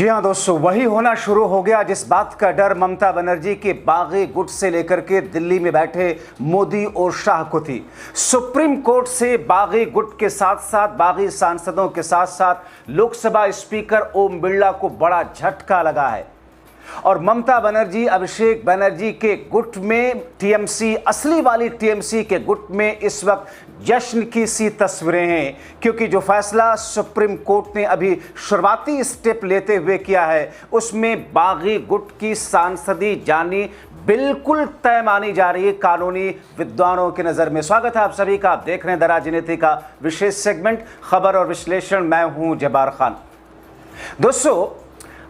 जी हाँ दोस्तों, वही होना शुरू हो गया जिस बात का डर ममता बनर्जी के बागी गुट से लेकर के दिल्ली में बैठे मोदी और शाह को थी। सुप्रीम कोर्ट से बागी गुट के साथ साथ बागी सांसदों के साथ साथ लोकसभा स्पीकर ओम बिरला को बड़ा झटका लगा है और ममता बनर्जी अभिषेक बनर्जी के गुट में टीएमसी, असली वाली टीएमसी के गुट में इस वक्त जश्न की सी तस्वीरें हैं, क्योंकि जो फैसला सुप्रीम कोर्ट ने अभी शुरुआती स्टेप लेते हुए किया है उसमें बागी गुट की सांसदी जानी बिल्कुल तय मानी जा रही है कानूनी विद्वानों की नज़र में। स्वागत है आप सभी का। आप देख रहे हैं द राजनीति का विशेष सेगमेंट खबर और विश्लेषण। मैं हूं जब्बार खान। दोस्तों,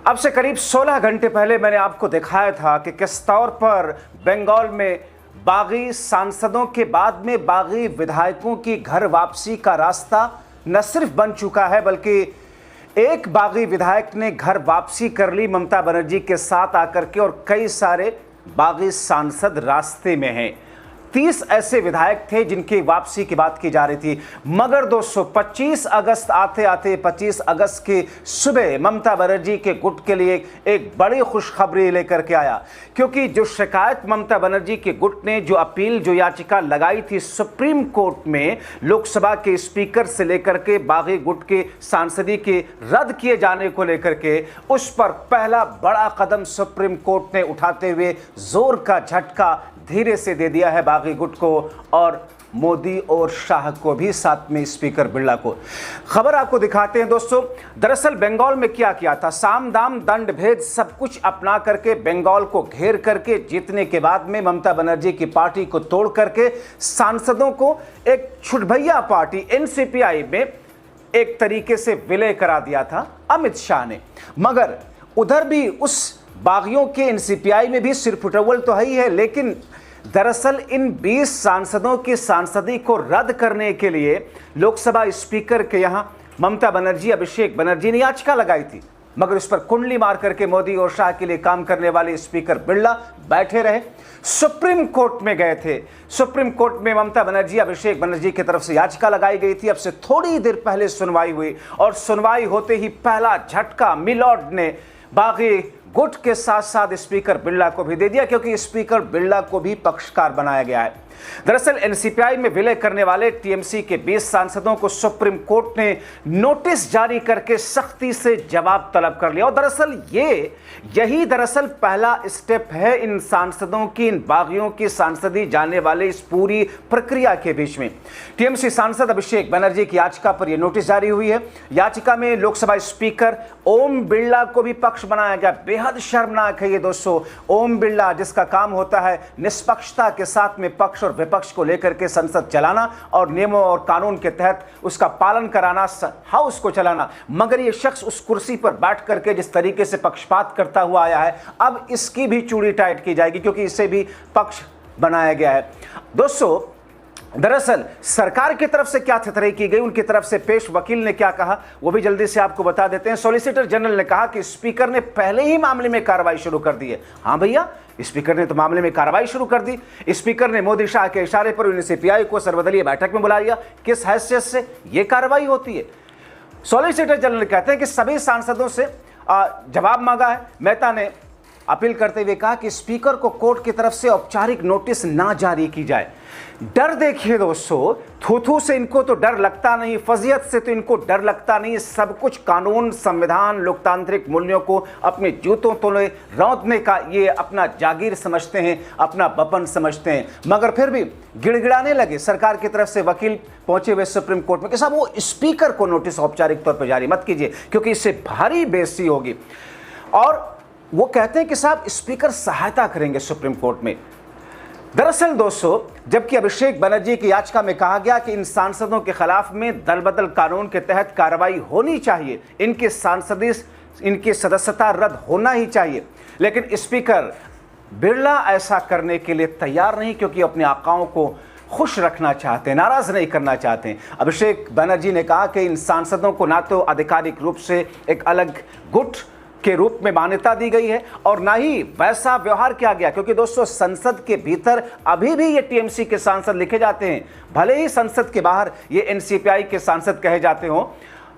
अब से करीब 16 घंटे पहले मैंने आपको दिखाया था कि किस तौर पर बंगाल में बागी सांसदों के बाद में बागी विधायकों की घर वापसी का रास्ता न सिर्फ बन चुका है, बल्कि एक बागी विधायक ने घर वापसी कर ली ममता बनर्जी के साथ आकर के, और कई सारे बागी सांसद रास्ते में हैं। 30 ऐसे विधायक थे जिनकी वापसी की बात की जा रही थी। मगर दोस्तों, 25 अगस्त आते आते 25 अगस्त की सुबह ममता बनर्जी के गुट के लिए एक बड़ी खुशखबरी लेकर के आया, क्योंकि जो शिकायत ममता बनर्जी के गुट ने, जो अपील, जो याचिका लगाई थी सुप्रीम कोर्ट में लोकसभा के स्पीकर से लेकर के बागी गुट के सांसदी के रद्द किए जाने को लेकर के, उस पर पहला बड़ा कदम सुप्रीम कोर्ट ने उठाते हुए जोर का झटका धीरे से दे दिया है बागी गुट को और मोदी और शाह को भी, साथ में स्पीकर बिरला को। खबर आपको दिखाते हैं दोस्तों। दरअसल बंगाल में क्या किया था, साम दाम दंड भेद सब कुछ अपना करके बंगाल को घेर करके जीतने के बाद में ममता बनर्जी की पार्टी को तोड़ करके सांसदों को एक छुटभैया पार्टी एनसीपीआई में एक तरीके से विलय करा दिया था अमित शाह ने। मगर उधर भी उस बागियों के एनसीपीआई में भी सिरफुटवल तो है ही है, लेकिन दरअसल इन 20 सांसदों की सांसदी को रद्द करने के लिए लोकसभा स्पीकर के यहां ममता बनर्जी, अभिषेक बनर्जी ने याचिका लगाई थी, मगर उस पर कुंडली मार करके मोदी और शाह के लिए काम करने वाले स्पीकर बिरला बैठे रहे। सुप्रीम कोर्ट में गए थे। सुप्रीम कोर्ट में ममता बनर्जी, अभिषेक बनर्जी की तरफ से याचिका लगाई गई थी। अब से थोड़ी देर पहले सुनवाई हुई और सुनवाई होते ही पहला झटका मिलॉर्ड ने बागी गुट के साथ साथ स्पीकर बिरला को भी दे दिया, क्योंकि स्पीकर बिरला को भी पक्षकार बनाया गया है। दरअसल एनसीपीआई में विलय करने वाले टीएमसी के 20 सांसदों को सुप्रीम कोर्ट ने नोटिस जारी करके सख्ती से जवाब तलब कर लिया। और दरअसल यही दरअसल पहला स्टेप है इन सांसदों की, इन बागियों की सांसदी जाने वाले इस पूरी प्रक्रिया के बीच में। टीएमसी सांसद अभिषेक बनर्जी की याचिका पर यह नोटिस जारी हुई है। याचिका में लोकसभा स्पीकर ओम बिरला को भी पक्ष बनाया गया। बेहद शर्मनाक है ये दोस्तों। ओम बिरला, जिसका काम होता है निष्पक्षता के साथ में पक्ष और विपक्ष को लेकर के संसद चलाना और नियमों और कानून के तहत उसका पालन कराना, हाउस को चलाना, मगर ये शख्स उस कुर्सी पर बैठ करके जिस तरीके से पक्षपात करता हुआ आया है, अब इसकी भी चूड़ी टाइट की जाएगी, क्योंकि इसे भी पक्ष बनाया गया है। दोस्तों, दरअसल सरकार की तरफ से क्या थतरई की गई, उनकी तरफ से पेश वकील ने क्या कहा, वो भी जल्दी से आपको बता देते हैं। सॉलिसिटर जनरल ने कहा कि स्पीकर ने पहले ही मामले में कार्रवाई शुरू कर दी है। हाँ भैया, स्पीकर ने तो मामले में कार्रवाई शुरू कर दी। स्पीकर ने मोदी शाह के इशारे पर एनसीपीआई को सर्वदलीय बैठक में बुला लिया। किस हैसियत से यह कार्रवाई होती है? सॉलिसिटर जनरल कहते हैं कि सभी सांसदों से जवाब मांगा है। मेहता ने अपील करते हुए कहा कि स्पीकर को कोर्ट की तरफ से औपचारिक नोटिस ना जारी की जाए। डर देखिए दोस्तों, थू से इनको तो डर लगता नहीं, फजीयत से तो इनको डर लगता नहीं। सब कुछ कानून, संविधान, लोकतांत्रिक मूल्यों को अपने जूतों तले रौंदने का ये अपना जागीर समझते हैं, अपना बपन समझते हैं। मगर फिर भी गिड़गिड़ाने लगे सरकार की तरफ से वकील पहुंचे हुए सुप्रीम कोर्ट में कि साहब वो स्पीकर को नोटिस औपचारिक तौर पर जारी मत कीजिए, क्योंकि इससे भारी बेइज्जती होगी। और वो कहते हैं कि साहब स्पीकर सहायता करेंगे सुप्रीम कोर्ट में। दरअसल दोस्तों, जबकि अभिषेक बनर्जी की याचिका में कहा गया कि इन सांसदों के खिलाफ में दल बदल कानून के तहत कार्रवाई होनी चाहिए, इनकी सांसदी, इनकी सदस्यता रद्द होना ही चाहिए, लेकिन स्पीकर बिरला ऐसा करने के लिए तैयार नहीं, क्योंकि अपने आकाओं को खुश रखना चाहते हैं, नाराज नहीं करना चाहते हैं। अभिषेक बनर्जी ने कहा कि इन सांसदों को ना तो आधिकारिक रूप से एक अलग गुट के रूप में मान्यता दी गई है और ना ही वैसा व्यवहार किया गया, क्योंकि दोस्तों संसद के भीतर अभी भी ये टीएमसी के सांसद लिखे जाते हैं, भले ही संसद के बाहर ये एनसीपीआई के सांसद कहे जाते हों।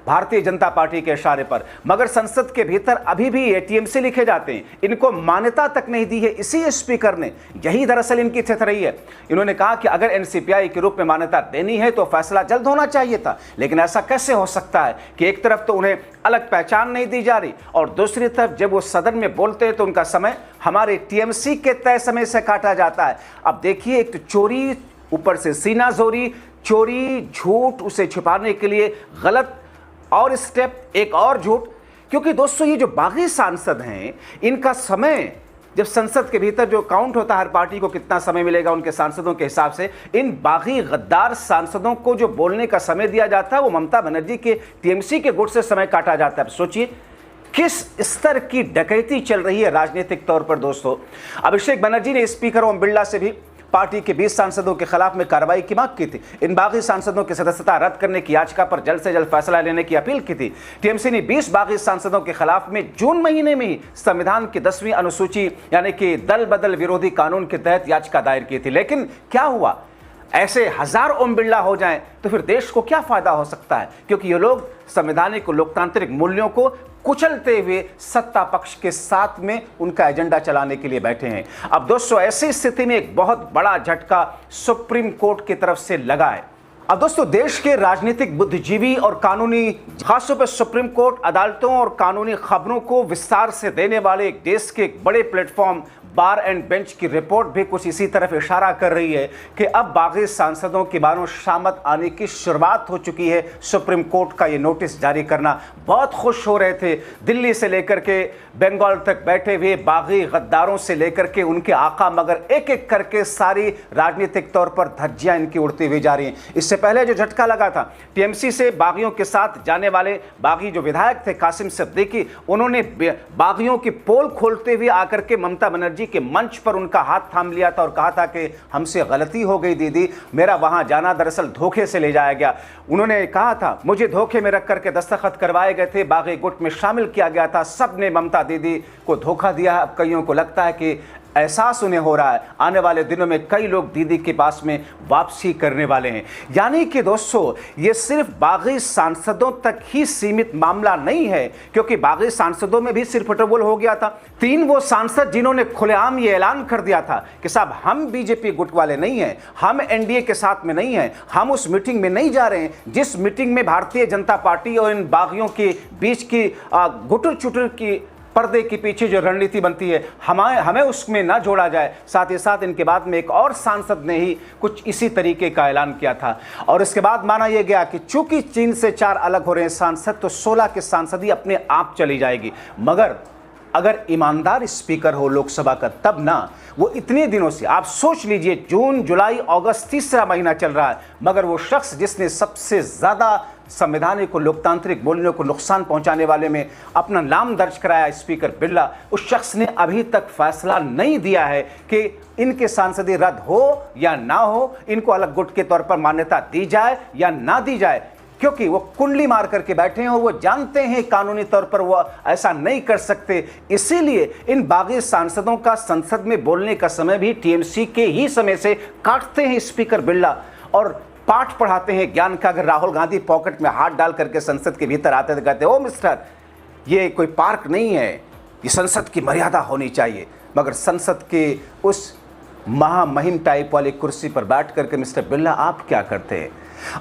भारतीय जनता पार्टी के इशारे पर, मगर संसद के भीतर अभी भी ये टीएमसी लिखे जाते हैं। इनको मान्यता तक नहीं दी है इसी स्पीकर ने। यही दरअसल इनकी स्थिति रही है। इन्होंने कहा कि अगर एनसीपीआई के रूप में मान्यता देनी है तो फैसला जल्द होना चाहिए था, लेकिन ऐसा कैसे हो सकता है कि एक तरफ तो उन्हें अलग पहचान नहीं दी जा रही और दूसरी तरफ जब वो सदन में बोलते हैं तो उनका समय हमारे टीएमसी के तय समय से काटा जाता है। अब देखिए, एक तो चोरी, ऊपर से सीनाजोरी, चोरी, झूठ, उसे छुपाने के लिए गलत और स्टेप, एक और झूठ। क्योंकि दोस्तों ये जो बागी सांसद हैं, इनका समय जब संसद के भीतर जो काउंट होता है हर पार्टी को कितना समय मिलेगा उनके सांसदों के हिसाब से, इन बागी गद्दार सांसदों को जो बोलने का समय दिया जाता है वो ममता बनर्जी के टीएमसी के गुट से समय काटा जाता है। अब सोचिए किस स्तर की डकैती चल रही है राजनीतिक तौर पर। दोस्तों, अभिषेक बनर्जी ने स्पीकर ओम बिरला से भी पार्टी के 20 सांसदों के खिलाफ में कार्रवाई की मांग की थी। इन बागी सांसदों की सदस्यता रद्द करने की याचिका पर जल्द से जल्द फैसला लेने की अपील की थी। टीएमसी ने 20 बागी सांसदों के खिलाफ में जून महीने में ही संविधान की 10वीं अनुसूची यानी कि दल बदल विरोधी कानून के तहत याचिका दायर की थी। लेकिन क्या हुआ? ऐसे हजार ओम बिरला हो जाएं तो फिर देश को क्या फायदा हो सकता है? क्योंकि ये लोग संवैधानिक लोकतांत्रिक मूल्यों को कुचलते हुए सत्ता पक्ष के साथ में उनका एजेंडा चलाने के लिए बैठे हैं। अब दोस्तों, ऐसी स्थिति में एक बहुत बड़ा झटका सुप्रीम कोर्ट की तरफ से लगा है। अब दोस्तों, देश के राजनीतिक बुद्धिजीवी और कानूनी, खासतौर पर सुप्रीम कोर्ट अदालतों और कानूनी खबरों को विस्तार से देने वाले एक देश के एक बड़े प्लेटफॉर्म बार एंड बेंच की रिपोर्ट भी कुछ इसी तरफ इशारा कर रही है कि अब बागी सांसदों की बानो शामत आने की शुरुआत हो चुकी है। सुप्रीम कोर्ट का ये नोटिस जारी करना, बहुत खुश हो रहे थे दिल्ली से लेकर के बंगाल तक बैठे हुए बागी गद्दारों से लेकर के उनके आका, मगर एक एक करके सारी राजनीतिक तौर पर धज्जियां इनकी उड़ती हुई जा रही हैं। इससे पहले जो झटका लगा था, टीएमसी से बागियों के साथ जाने वाले बागी जो विधायक थे कासिम सिद्दीकी, उन्होंने बागियों की पोल खोलते हुए आकर के ममता बनर्जी के मंच पर उनका हाथ थाम लिया था और कहा था कि हमसे गलती हो गई दीदी, मेरा वहां जाना दरअसल धोखे से ले जाया गया। उन्होंने कहा था मुझे धोखे में रख करके दस्तखत करवाए गए थे, बागी गुट में शामिल किया गया था, सबने ममता दीदी को धोखा दिया। अब कईयों को लगता है कि एहसास उन्हें हो रहा है आने वाले दिनों में कई लोग दीदी के पास में वापसी करने वाले हैं। यानी कि दोस्तों, ये सिर्फ बागी सांसदों तक ही सीमित मामला नहीं है, क्योंकि बागी सांसदों में भी सिरफटबोल हो गया था। 3 वो सांसद जिन्होंने खुलेआम ये ऐलान कर दिया था कि साहब हम बीजेपी गुट वाले नहीं हैं, हम एनडीए के साथ में नहीं हैं, हम उस मीटिंग में नहीं जा रहे हैं जिस मीटिंग में भारतीय जनता पार्टी और इन बागियों के बीच की गुटर चुटर की पर्दे के पीछे जो रणनीति बनती है, हमें उसमें ना जोड़ा जाए। साथ ही साथ इनके बाद में एक और सांसद ने ही कुछ इसी तरीके का ऐलान किया था और इसके बाद माना यह गया कि चूंकि चीन से 4 अलग हो रहे हैं सांसद, तो 16 के सांसद ही अपने आप चली जाएगी। मगर अगर ईमानदार स्पीकर हो लोकसभा का, तब ना वो इतने दिनों से, आप सोच लीजिए जून जुलाई अगस्त तीसरा महीना चल रहा है, मगर वो शख्स जिसने सबसे ज्यादा संवैधानिक और लोकतांत्रिक मूल्यों को नुकसान पहुंचाने वाले में अपना नाम दर्ज कराया स्पीकर बिरला, उस शख्स ने अभी तक फैसला नहीं दिया है कि इनके सांसदी रद्द हो या ना हो, इनको अलग गुट के तौर पर मान्यता दी जाए या ना दी जाए। क्योंकि वो कुंडली मार करके बैठे हैं और वो जानते हैं कानूनी तौर पर वो ऐसा नहीं कर सकते। इसीलिए इन बागी सांसदों का संसद में बोलने का समय भी टीएमसी के ही समय से काटते हैं स्पीकर बिरला और पाठ पढ़ाते हैं ज्ञान का। अगर राहुल गांधी पॉकेट में हाथ डाल करके संसद के भीतर आते थे, कहते ओ मिस्टर, ये कोई पार्क नहीं है, ये संसद की मर्यादा होनी चाहिए। मगर संसद के उस महामहिम टाइप वाली कुर्सी पर बैठ करके मिस्टर बिरला आप क्या करते हैं?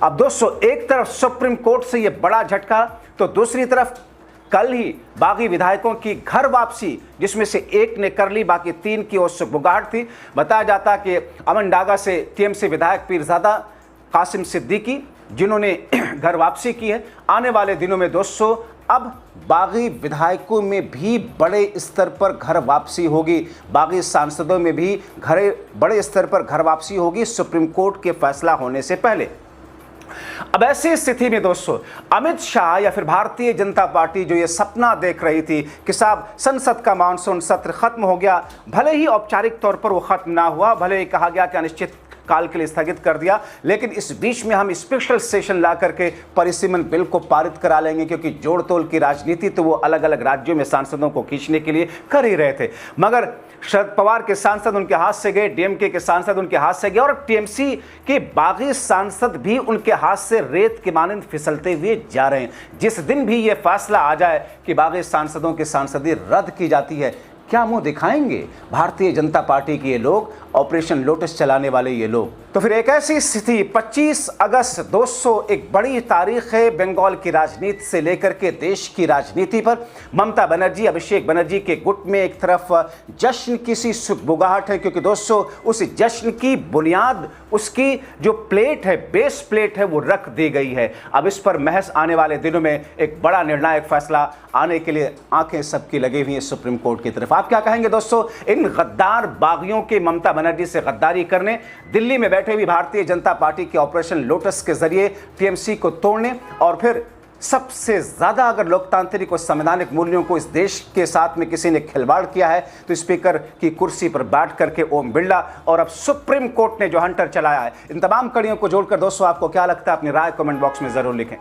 अब दोस्तों, एक तरफ सुप्रीम कोर्ट से यह बड़ा झटका, तो दूसरी तरफ कल ही बागी विधायकों की घर वापसी, जिसमें से एक ने कर ली, बाकी 3 की ओर से गुगाड़ थी। बताया जाता कि अमन डागा से टीएमसी विधायक पीरजादा कासिम सिद्दीकी, जिन्होंने घर वापसी की है। आने वाले दिनों में दोस्तों अब बागी विधायकों में भी बड़े स्तर पर घर वापसी होगी, बागी सांसदों में भी बड़े स्तर पर घर वापसी होगी सुप्रीम कोर्ट के फैसला होने से पहले। अब ऐसी स्थिति में दोस्तों अमित शाह या फिर भारतीय जनता पार्टी जो ये सपना देख रही थी कि साहब संसद का मानसून सत्र खत्म हो गया, भले ही औपचारिक तौर पर वो खत्म ना हुआ, भले ही कहा गया कि अनिश्चित काल के लिए स्थगित कर दिया, लेकिन इस बीच में हम स्पेशल सेशन ला करके परिसीमन बिल को पारित करा लेंगे, क्योंकि जोड़ तोड़ की राजनीति तो वो अलग अलग राज्यों में सांसदों को खींचने के लिए कर ही रहे थे। मगर शरद पवार के सांसद उनके हाथ से गए, डीएमके के सांसद उनके हाथ से गए और टीएमसी के बागी सांसद भी उनके हाथ से रेत के मानंद फिसलते हुए जा रहे हैं। जिस दिन भी यह फैसला आ जाए कि बागी सांसदों की सांसदी रद्द की जाती है, क्या मुंह दिखाएंगे भारतीय जनता पार्टी के ये लोग, ऑपरेशन लोटस चलाने वाले ये लोग? तो फिर एक ऐसी स्थिति 25 अगस्त 200 एक बड़ी तारीख है बंगाल की राजनीति से लेकर के देश की राजनीति पर। ममता बनर्जी, अभिषेक बनर्जी के गुट में एक तरफ जश्न की सी सुगबुगाहट है, क्योंकि दोस्तों उस जश्न की बुनियाद, उसकी जो प्लेट है, बेस प्लेट है, वो रख दी गई है। अब इस पर महज आने वाले दिनों में एक बड़ा निर्णायक फैसला आने के लिए आंखें सबकी लगी हुई हैं सुप्रीम कोर्ट की तरफ। आप क्या कहेंगे दोस्तों इन गद्दार बागियों के ममता बनर्जी से गद्दारी करने, दिल्ली में बैठे हुए भारतीय जनता पार्टी के ऑपरेशन लोटस के जरिए टीएमसी को तोड़ने, और फिर सबसे ज्यादा अगर लोकतांत्रिक और संवैधानिक मूल्यों को इस देश के साथ में किसी ने खिलवाड़ किया है तो स्पीकर की कुर्सी पर बैठ करके ओम बिरला, और अब सुप्रीम कोर्ट ने जो हंटर चलाया है। इन तमाम कड़ियों को जोड़कर दोस्तों आपको क्या लगता है, अपनी राय कमेंट बॉक्स में जरूर लिखें।